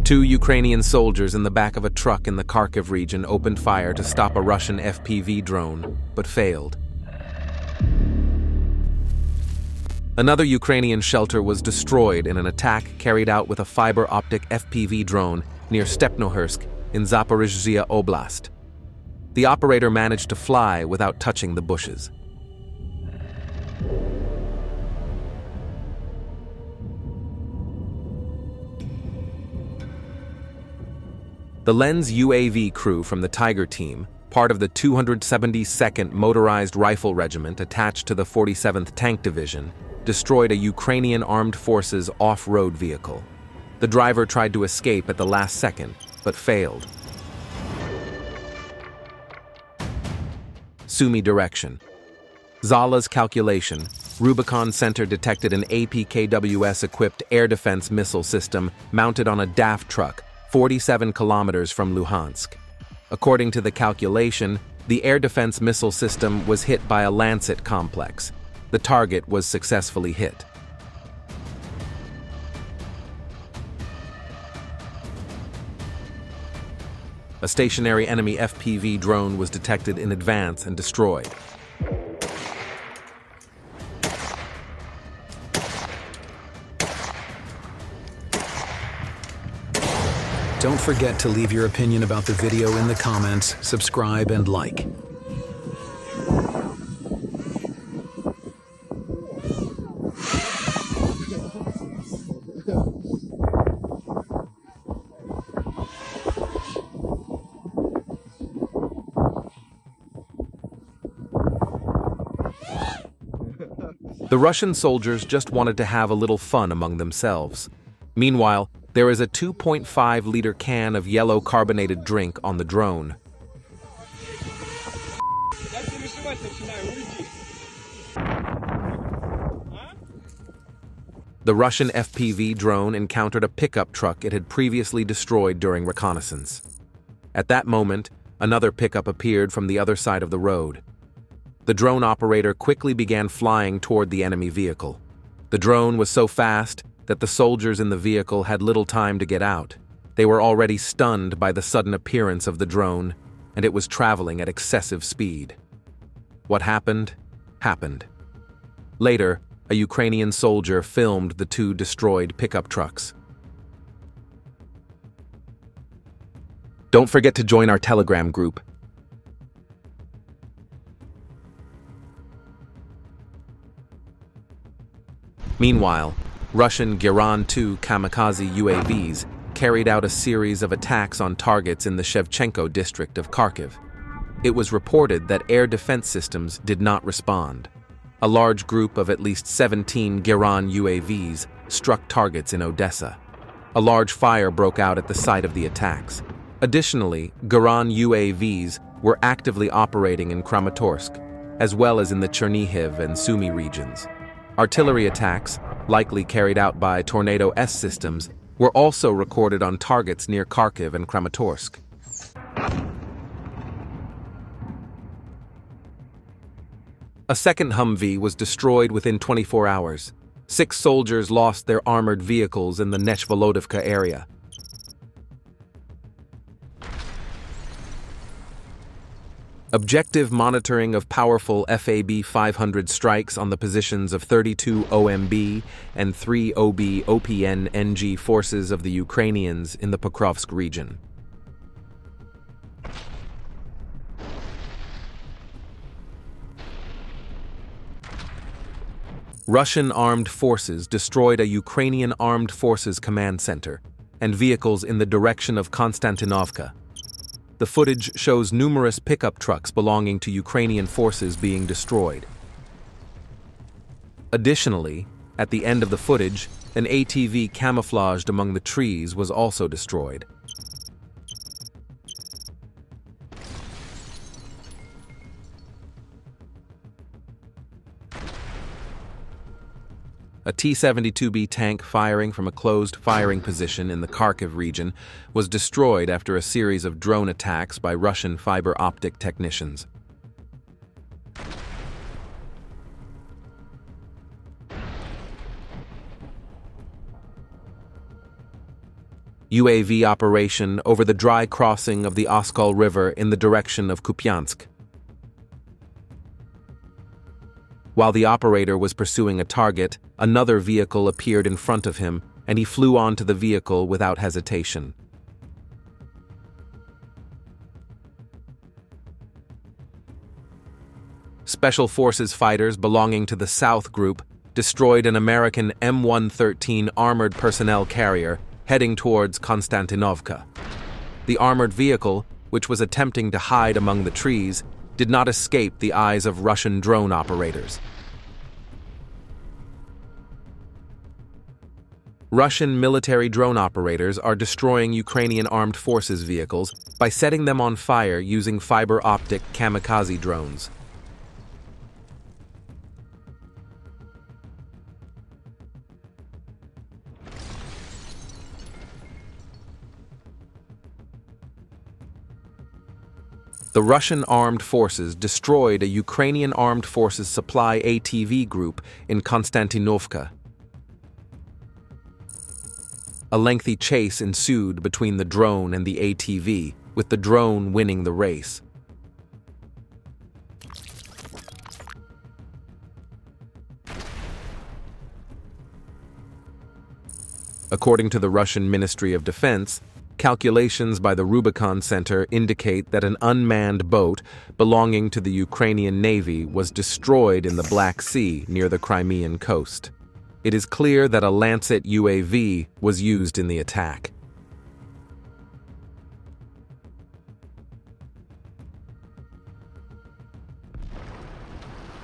Two Ukrainian soldiers in the back of a truck in the Kharkiv region opened fire to stop a Russian FPV drone, but failed. Another Ukrainian shelter was destroyed in an attack carried out with a fiber-optic FPV drone near Stepnohursk in Zaporizhzhia Oblast. The operator managed to fly without touching the bushes. The Lens UAV crew from the Tiger team, part of the 272nd Motorized Rifle Regiment attached to the 47th Tank Division, destroyed a Ukrainian Armed Forces off-road vehicle. The driver tried to escape at the last second, but failed. Sumy direction. Zala's calculation, Rubicon Center detected an APKWS-equipped air defense missile system mounted on a DAF truck 47 kilometers from Luhansk. According to the calculation, the air defense missile system was hit by a Lancet complex. The target was successfully hit. A stationary enemy FPV drone was detected in advance and destroyed. Don't forget to leave your opinion about the video in the comments, subscribe, and like. The Russian soldiers just wanted to have a little fun among themselves. Meanwhile, there is a 2.5-liter can of yellow carbonated drink on the drone. The Russian FPV drone encountered a pickup truck it had previously destroyed during reconnaissance. At that moment, another pickup appeared from the other side of the road. The drone operator quickly began flying toward the enemy vehicle. The drone was so fast that the soldiers in the vehicle had little time to get out. They were already stunned by the sudden appearance of the drone, and it was traveling at excessive speed. What happened, happened. Later, a Ukrainian soldier filmed the two destroyed pickup trucks. Don't forget to join our Telegram group. Meanwhile, Russian Giran-2 kamikaze UAVs carried out a series of attacks on targets in the Shevchenko district of Kharkiv. It was reported that air defense systems did not respond. A large group of at least 17 Giran UAVs struck targets in Odessa. A large fire broke out at the site of the attacks. Additionally, Giran UAVs were actively operating in Kramatorsk, as well as in the Chernihiv and Sumy regions. Artillery attacks, likely carried out by Tornado S systems, were also recorded on targets near Kharkiv and Kramatorsk. A second Humvee was destroyed within 24 hours. 6 soldiers lost their armored vehicles in the Nechvolodivka area. Objective monitoring of powerful FAB-500 strikes on the positions of 32 OMB and 3 OB OPN-NG forces of the Ukrainians in the Pokrovsk region. Russian armed forces destroyed a Ukrainian armed forces command center and vehicles in the direction of Konstantinovka. The footage shows numerous pickup trucks belonging to Ukrainian forces being destroyed. Additionally, at the end of the footage, an ATV camouflaged among the trees was also destroyed. A T-72B tank firing from a closed firing position in the Kharkiv region was destroyed after a series of drone attacks by Russian fiber optic technicians. UAV operation over the dry crossing of the Oskol River in the direction of Kupiansk. While the operator was pursuing a target, another vehicle appeared in front of him, and he flew onto the vehicle without hesitation. Special Forces fighters belonging to the South Group destroyed an American M113 armored personnel carrier heading towards Konstantinovka. The armored vehicle, which was attempting to hide among the trees, did not escape the eyes of Russian drone operators. Russian military drone operators are destroying Ukrainian armed forces vehicles by setting them on fire using fiber-optic kamikaze drones. The Russian armed forces destroyed a Ukrainian armed forces supply ATV group in Konstantinovka. A lengthy chase ensued between the drone and the ATV, with the drone winning the race. According to the Russian Ministry of Defense, calculations by the Rubicon Center indicate that an unmanned boat belonging to the Ukrainian Navy was destroyed in the Black Sea near the Crimean coast. It is clear that a Lancet UAV was used in the attack.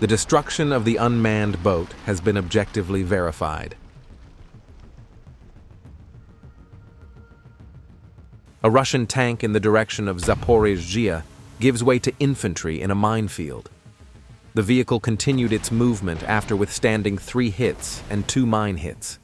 The destruction of the unmanned boat has been objectively verified. A Russian tank in the direction of Zaporizhzhia gives way to infantry in a minefield. The vehicle continued its movement after withstanding 3 hits and 2 mine hits.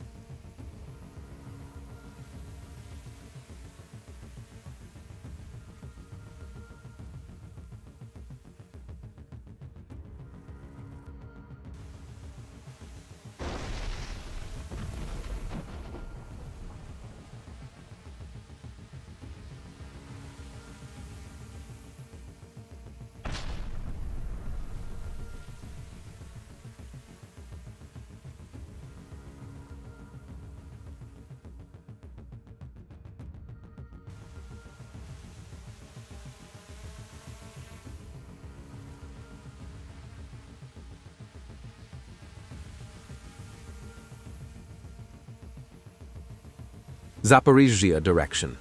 Zaporizhzhia direction.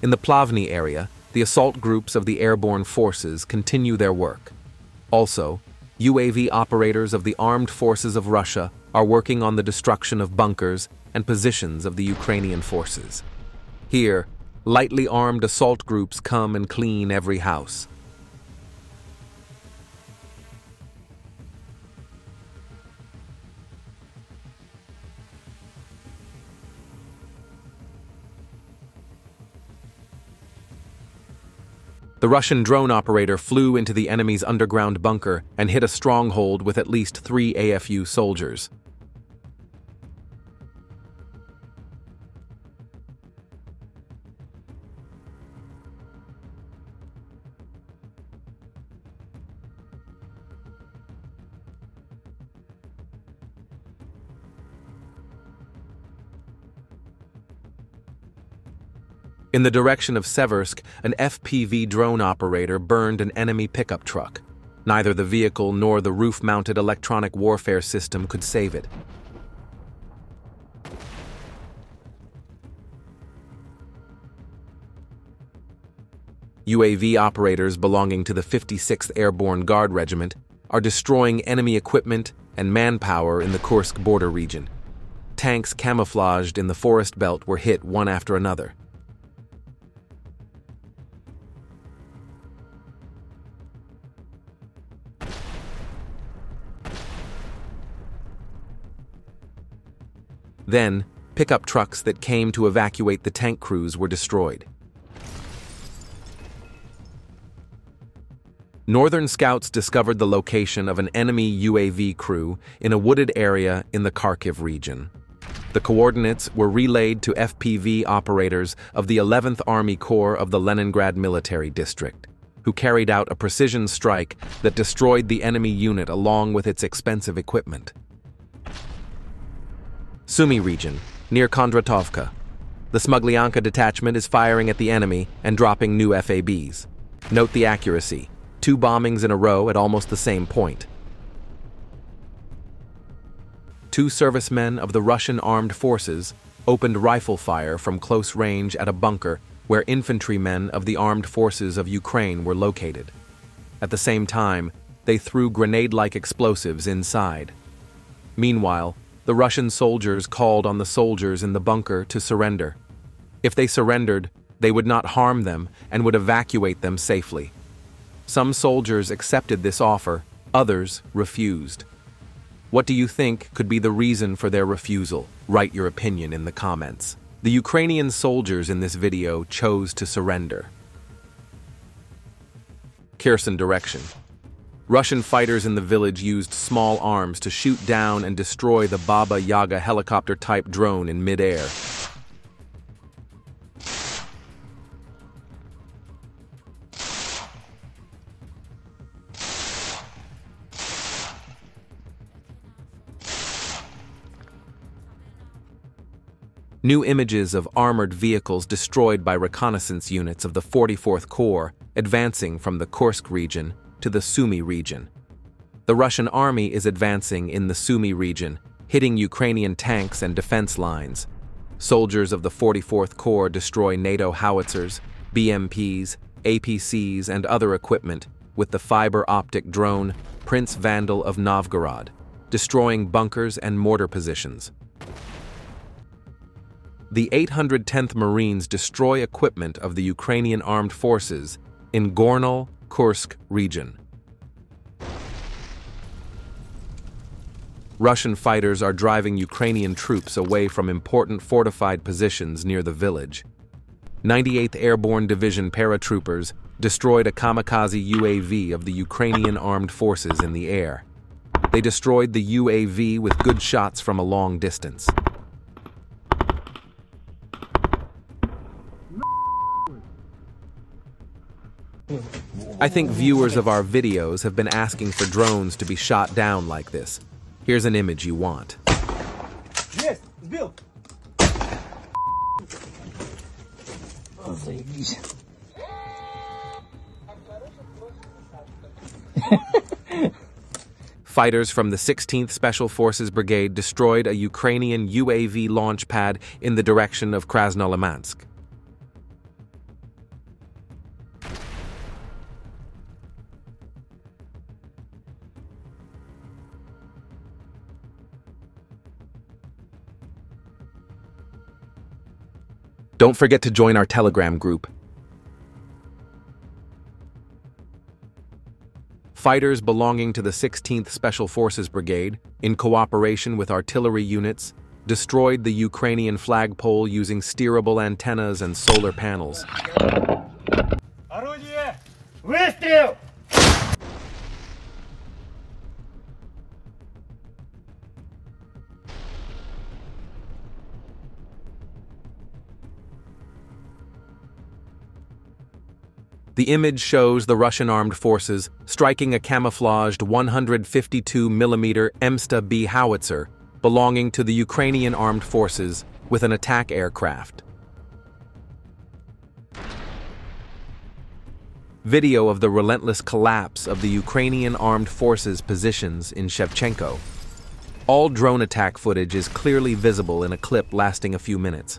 In the Plavny area, the assault groups of the airborne forces continue their work. Also, UAV operators of the armed forces of Russia are working on the destruction of bunkers and positions of the Ukrainian forces. Here, lightly armed assault groups come and clean every house. The Russian drone operator flew into the enemy's underground bunker and hit a stronghold with at least 3 AFU soldiers. In the direction of Seversk, an FPV drone operator burned an enemy pickup truck. Neither the vehicle nor the roof-mounted electronic warfare system could save it. UAV operators belonging to the 56th Airborne Guard Regiment are destroying enemy equipment and manpower in the Kursk border region. Tanks camouflaged in the forest belt were hit one after another. Then, pickup trucks that came to evacuate the tank crews were destroyed. Northern scouts discovered the location of an enemy UAV crew in a wooded area in the Kharkiv region. The coordinates were relayed to FPV operators of the 11th Army Corps of the Leningrad Military District, who carried out a precision strike that destroyed the enemy unit along with its expensive equipment. Sumy region, near Kondratovka. The Smuglyanka detachment is firing at the enemy and dropping new FABs. Note the accuracy. 2 bombings in a row at almost the same point. 2 servicemen of the Russian armed forces opened rifle fire from close range at a bunker where infantrymen of the armed forces of Ukraine were located. At the same time, they threw grenade-like explosives inside. Meanwhile, the Russian soldiers called on the soldiers in the bunker to surrender. If they surrendered, they would not harm them and would evacuate them safely. Some soldiers accepted this offer, others refused. What do you think could be the reason for their refusal? Write your opinion in the comments. The Ukrainian soldiers in this video chose to surrender. Kherson direction. Russian fighters in the village used small arms to shoot down and destroy the Baba Yaga helicopter-type drone in mid-air. New images of armored vehicles destroyed by reconnaissance units of the 44th Corps advancing from the Kursk region to the Sumy region. The Russian army is advancing in the Sumy region, hitting Ukrainian tanks and defense lines. Soldiers of the 44th Corps destroy NATO howitzers, BMPs, APCs, and other equipment with the fiber-optic drone Prince Vandal of Novgorod, destroying bunkers and mortar positions. The 810th Marines destroy equipment of the Ukrainian armed forces in Gorno-Kursk region. Russian fighters are driving Ukrainian troops away from important fortified positions near the village. 98th Airborne Division paratroopers destroyed a kamikaze UAV of the Ukrainian armed forces in the air. They destroyed the UAV with good shots from a long distance. I think viewers of our videos have been asking for drones to be shot down like this. Here's an image you want. Yes, Bill. Fighters from the 16th Special Forces Brigade destroyed a Ukrainian UAV launch pad in the direction of Krasnolimansk. Don't forget to join our Telegram group. Fighters belonging to the 16th Special Forces Brigade, in cooperation with artillery units, destroyed the Ukrainian flagpole using steerable antennas and solar panels. Орудие! Выстрел! The image shows the Russian armed forces striking a camouflaged 152mm Emsta-B howitzer belonging to the Ukrainian armed forces with an attack aircraft. Video of the relentless collapse of the Ukrainian armed forces' positions in Shevchenko. All drone attack footage is clearly visible in a clip lasting a few minutes.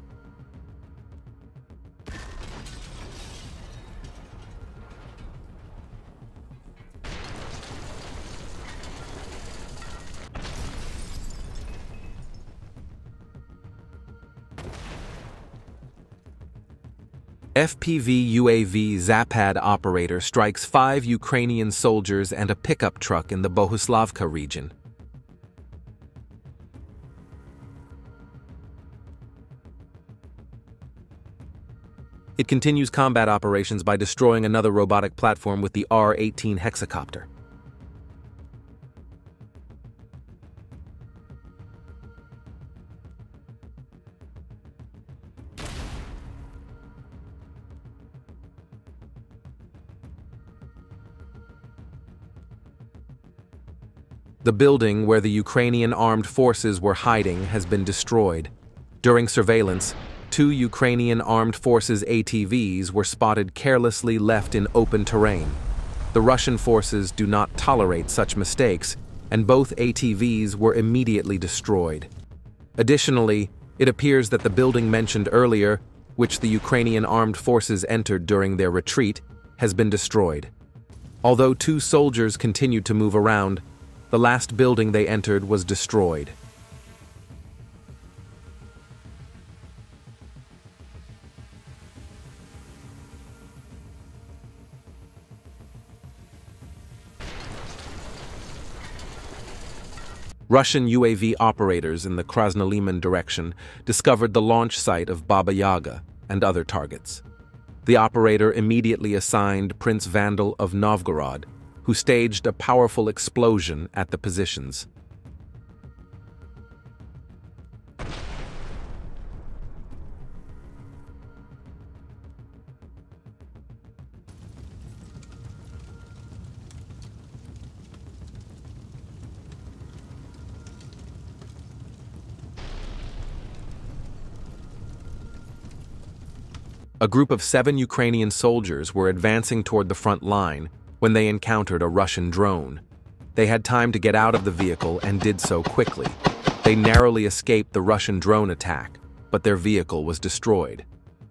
FPV UAV Zapad operator strikes 5 Ukrainian soldiers and a pickup truck in the Bohuslavka region. It continues combat operations by destroying another robotic platform with the R-18 hexacopter. The building where the Ukrainian armed forces were hiding has been destroyed. During surveillance, 2 Ukrainian armed forces ATVs were spotted carelessly left in open terrain. The Russian forces do not tolerate such mistakes, and both ATVs were immediately destroyed. Additionally, it appears that the building mentioned earlier, which the Ukrainian armed forces entered during their retreat, has been destroyed. Although 2 soldiers continued to move around, the last building they entered was destroyed. Russian UAV operators in the Krasnoliman direction discovered the launch site of Baba Yaga and other targets. The operator immediately assigned Prince Vandal of Novgorod, who staged a powerful explosion at the positions. A group of 7 Ukrainian soldiers were advancing toward the front line when they encountered a Russian drone. They had time to get out of the vehicle and did so quickly. They narrowly escaped the Russian drone attack, but their vehicle was destroyed.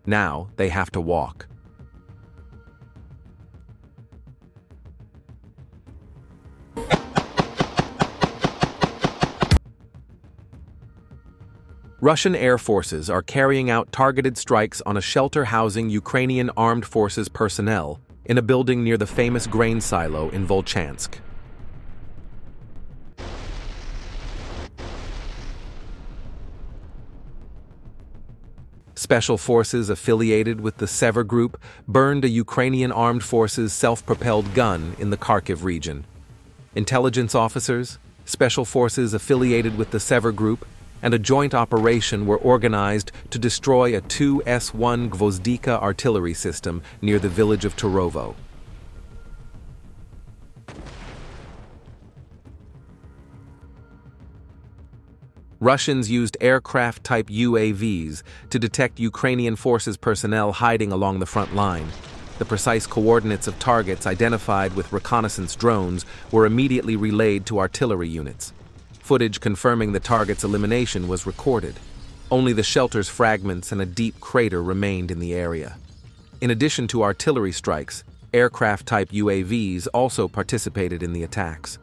Now they have to walk. Russian air forces are carrying out targeted strikes on a shelter housing Ukrainian armed forces personnel in a building near the famous grain silo in Volchansk. Special forces affiliated with the Sever Group burned a Ukrainian armed forces self-propelled gun in the Kharkiv region. Intelligence officers, special forces affiliated with the Sever Group, and a joint operation were organized to destroy a 2S-1 Gvozdika artillery system near the village of Turovo. Russians used aircraft-type UAVs to detect Ukrainian forces personnel hiding along the front line. The precise coordinates of targets identified with reconnaissance drones were immediately relayed to artillery units. Footage confirming the target's elimination was recorded. Only the shelter's fragments and a deep crater remained in the area. In addition to artillery strikes, aircraft-type UAVs also participated in the attacks.